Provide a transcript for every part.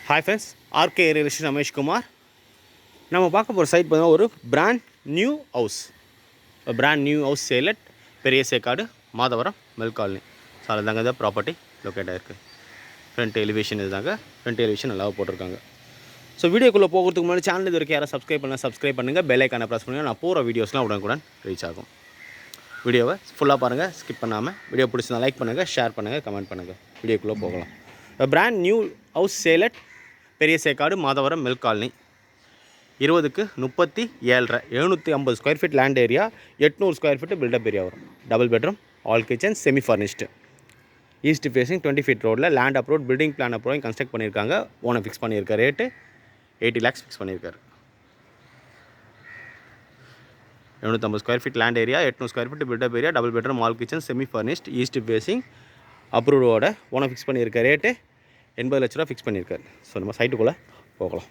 Hi friends, RK real Ramesh Kumar. நம்ம பார்க்க போகிற சைட் பார்த்தீங்கன்னா ஒரு brand new house sale at Periya Sekkadu Madhavaram மெல் காலனி. ஸோ அதில் தாங்க தான் ப்ராப்பர்ட்டி லொக்கேட் ஆகிருக்கு. ஃப்ரண்ட் எலிவேஷன் இதுதாங்க. ஃப்ரண்ட் எலிவேஷன் நல்லா போட்டிருக்காங்க. ஸோ வீடியோக்குள்ளே போகிறதுக்கு முன்னாடி சேனல் இது வரைக்கும் யாரும் சப்ஸ்கிரைப் பண்ணுங்கள். பெல் ஐக்கானை ப்ரெஸ் பண்ணுங்கள். நான் போகிற வீடியோஸ்லாம் உடனுக்குடன் ரீச் ஆகும். வீடியோவை ஃபுல்லாக பாருங்கள், ஸ்கிப் பண்ணாமல். வீடியோ பிடிச்சிருந்தா லைக் பண்ணுங்கள், ஷேர் பண்ணுங்கள், கமெண்ட் பண்ணுங்கள். வீடியோக்குள்ளே போகலாம். Brand new house sale at Periya Sekkadu Madhavaram மெல் காலனி. 20க்கு 37.5 750 square feet land area, 800 square feet built up area வரும். Double bedroom, hall kitchen, semi furnished. East facing 20 feet ரோடில் land approved, building plan approved construct பண்ணியிருக்காங்க. ஓனை ஃபிக்ஸ் பண்ணியிருக்க ரேட்டு 80 lakhs ஃபிக்ஸ் பண்ணியிருக்காரு. 750 square feet land area, 800 square feet built up area, double bedroom, hall kitchen, semi furnished, east facing அப்ரூவோட ஓனை fix பண்ணியிருக்க rate 80 லட்ச ரூபா ஃபிக்ஸ் பண்ணியிருக்காரு. ஸோ நம்ம சைட்டுக்குள்ளே போகலாம்.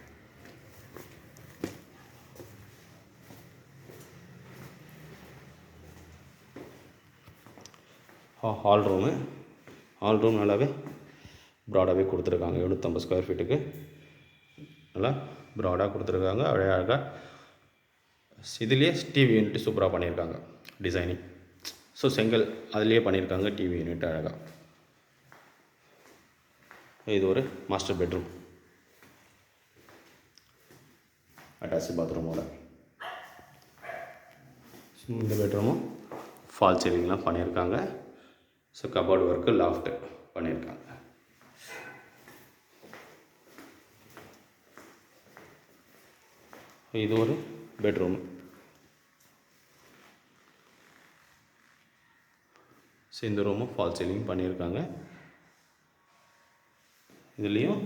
ஹால் ரூம் நல்லாவே ப்ராடாகவே கொடுத்துருக்காங்க. 750 ஸ்கொயர் ஃபீட்டுக்கு நல்லா ப்ராடாக கொடுத்துருக்காங்க. அழகாக இதுலேயே டிவி யூனிட் சூப்பராக பண்ணியிருக்காங்க. டிசைனிங் ஸோ செங்கல் அதுலேயே பண்ணியிருக்காங்க. டிவி யூனிட் அழகாக. இது ஒரு மாஸ்டர் பெட்ரூம், அட்டாச் பாத்ரூமோட. இந்த பெட்ரூமும் ஃபால் சீலிங்லாம் பண்ணியிருக்காங்க. ஸோ கபோர்டு ஒர்க்கு, லாஃப்ட்டு பண்ணியிருக்காங்க. இது ஒரு பெட்ரூம். ஸோ இந்த ரூமும் ஃபால் சீலிங் பண்ணியிருக்காங்க. இதுலேயும்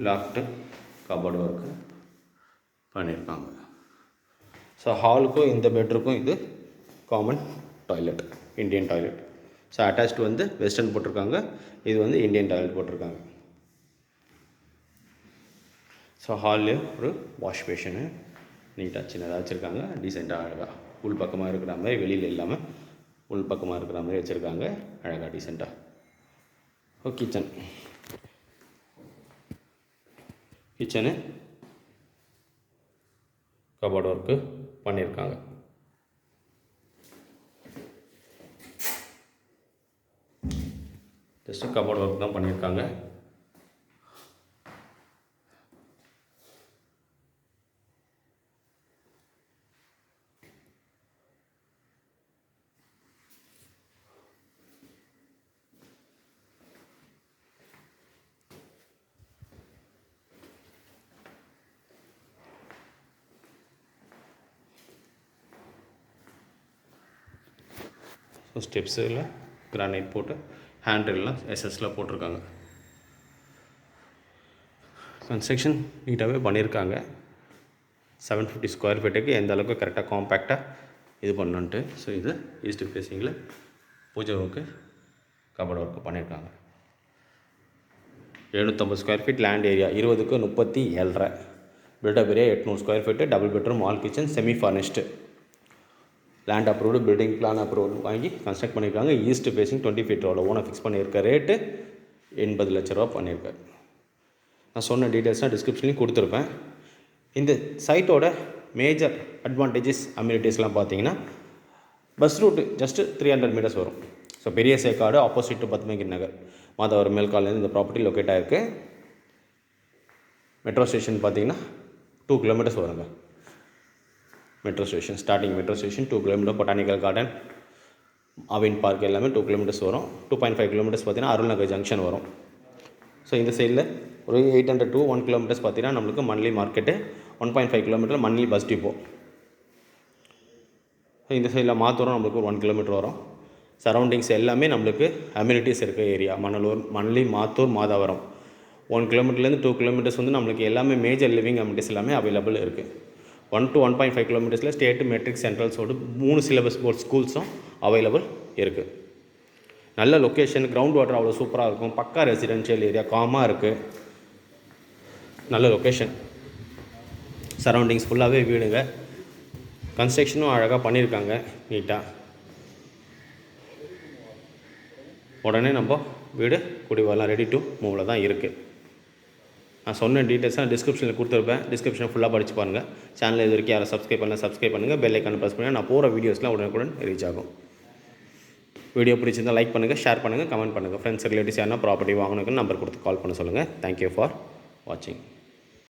லாஃப்ட்டு, கபோர்டு ஒர்க்கு பண்ணியிருக்காங்க. ஸோ ஹாலுக்கும் இந்த பெட்ரூமுக்கும் இது common toilet, Indian toilet. So attached வந்து வெஸ்டர்ன் போட்டிருக்காங்க. இது வந்து இந்தியன் டாய்லெட் போட்டிருக்காங்க. ஸோ ஹால்லே ஒரு வாஷ் பேஷனு நீட்டாக சின்னதாக வச்சுருக்காங்க. டீசெண்டாக அழகாக உள் பக்கமாக இருக்கிற மாதிரி, வெளியில் இல்லாமல் உள் பக்கமாக இருக்கிற மாதிரி வச்சுருக்காங்க. அழகாக டீசெண்டாக. கிச்சனு கபோர்டு ஒர்க்கு பண்ணியிருக்காங்க. ஜஸ்ட்டு கபோர்டு ஒர்க் தான் பண்ணியிருக்காங்க. ஸோ ஸ்டெப்ஸில் கிரானைட் போட்டு ஹேண்ட்ரெல்லாம் எஸ்எஸ்சில் போட்டிருக்காங்க. கன்ஸ்ட்ரக்ஷன் நீட்டாகவே பண்ணியிருக்காங்க. 750 ஸ்கொயர் ஃபீட்டுக்கு எந்த அளவுக்கு கரெக்டாக காம்பேக்டாக இது பண்ணணுன்ட்டு. ஸோ இது ஈஸ்ட் ஃபேஸிங்கில் பூஜை ஒர்க்கு, கபோர்டு ஒர்க்கு பண்ணியிருக்காங்க. 750 ஸ்கொயர் ஃபீட் லேண்ட் ஏரியா, 20க்கு 37.5 built up area, 800 square feet, double bedroom, hall kitchen, semi furnished. Land approved, building plan approval வாங்கி கன்ஸ்ட்ரக்ட் பண்ணியிருக்காங்க. ஈஸ்ட் ஃபேஸிங் 20 ஃபீட் ரோட ஓனை ஃபிக்ஸ் பண்ணியிருக்க ரேட்டு 80 லட்ச ரூபா பண்ணியிருக்காரு. நான் சொன்ன டீட்டெயில்ஸ்லாம் டிஸ்கிரிப்ஷன்லையும் கொடுத்துருப்பேன். இந்த சைட்டோட மேஜர் அட்வான்டேஜஸ், அம்யூனிட்டிஸ்லாம் பார்த்தீங்கன்னா, பஸ் ரூட்டு ஜஸ்ட்டு 300 மீட்டர்ஸ் வரும். So Periya Sekkadu opposite to Padmagiri Nagar Madhavaram மெல் காலனிலேருந்து இந்த ப்ராப்பர்ட்டி லொக்கேட் ஆகிருக்கு. மெட்ரோ ஸ்டேஷன் பார்த்தீங்கன்னா 2 கிலோமீட்டர்ஸ் வருங்க. Metro station, starting metro station 2 kilometre. Botanical garden, Aavin park எல்லாமே 2 கிலோமீட்டர்ஸ் வரும். 2.5 கிலோமீட்டர்ஸ் பார்த்தீங்கன்னா அருள்நகர் ஜங்ஷன் வரும். ஸோ இந்த சைடில் ஒரு 800 to 1 கிலோமீட்டர்ஸ் பார்த்தீங்கன்னா நம்மளுக்கு Manali market, 1.5 kilometre Manali bus depot. So இந்த சைடில் மாத்தூரம் நம்மளுக்கு ஒரு 1 கிலோமீட்டர் வரும். சரௌண்டிங்ஸ் எல்லாமே நம்மளுக்கு அம்யூனிட்டிஸ் இருக்க ஏரியா. மணலூர், மன்லி, மாத்தூர், மாதவரம் 1 கிலோமீட்டர்லேருந்து 2 கிலோமீட்டர்ஸ் வந்து நம்மளுக்கு எல்லாமே மேஜர் லிவிங் அம்யூனிட்டிஸ் எல்லாமே அவைலபிள் இருக்குது. 1 to 1.5 கிலோமீட்டர்ஸில் ஸ்டேட்டு மெட்ரிக் சென்ட்ரல்ஸோடு 3 சிலபஸ் போர்ட் ஸ்கூல்ஸும் அவைலபிள் இருக்குது. நல்ல லொக்கேஷன், கிரவுண்ட் வாட்டர் அவ்வளோ சூப்பராக இருக்கும். பக்கா ரெசிடென்ஷியல் ஏரியா, காமாக இருக்குது. நல்ல லொக்கேஷன், சரௌண்டிங்ஸ் ஃபுல்லாகவே வீடுங்க. கன்ஸ்ட்ரக்ஷனும் அழகாக பண்ணியிருக்காங்க நீட்டாக. உடனே நம்ம வீடு குடி வரலாம், ரெடி டு மூவில் தான் இருக்குது. நான் சொன்ன டீட்டெயில்ஸாக டிஸ்கிரிப்ஷனில் கொடுத்துருப்பேன். டிஸ்கிரிப்ஷன் ஃபுல்லாக படித்து பாருங்கள். சேனல் இது வரைக்கும் யாரும் சப்ஸ்கிரைப் பண்ணுங்கள். பெல் ஐக்கானை ப்ரெஸ் பண்ணுங்கள். நான் போகிற வீடியோஸ்லாம் உடனுக்குடன் ரீச் ஆகும். வீடியோ பிடிச்சிருந்தால் லைக் பண்ணுங்கள், ஷேர் பண்ணுங்கள், கமெண்ட் பண்ணுங்கள். ஃப்ரெண்ட்ஸ் ரிலேட்டிவ்ஸ் யாருன்னா ப்ராப்பர்ட்டி வாங்கணுக்குன்னு நம்பர் கொடுத்து கால் பண்ண சொல்லுங்கள். தேங்க்யூ ஃபார் வாட்சிங்.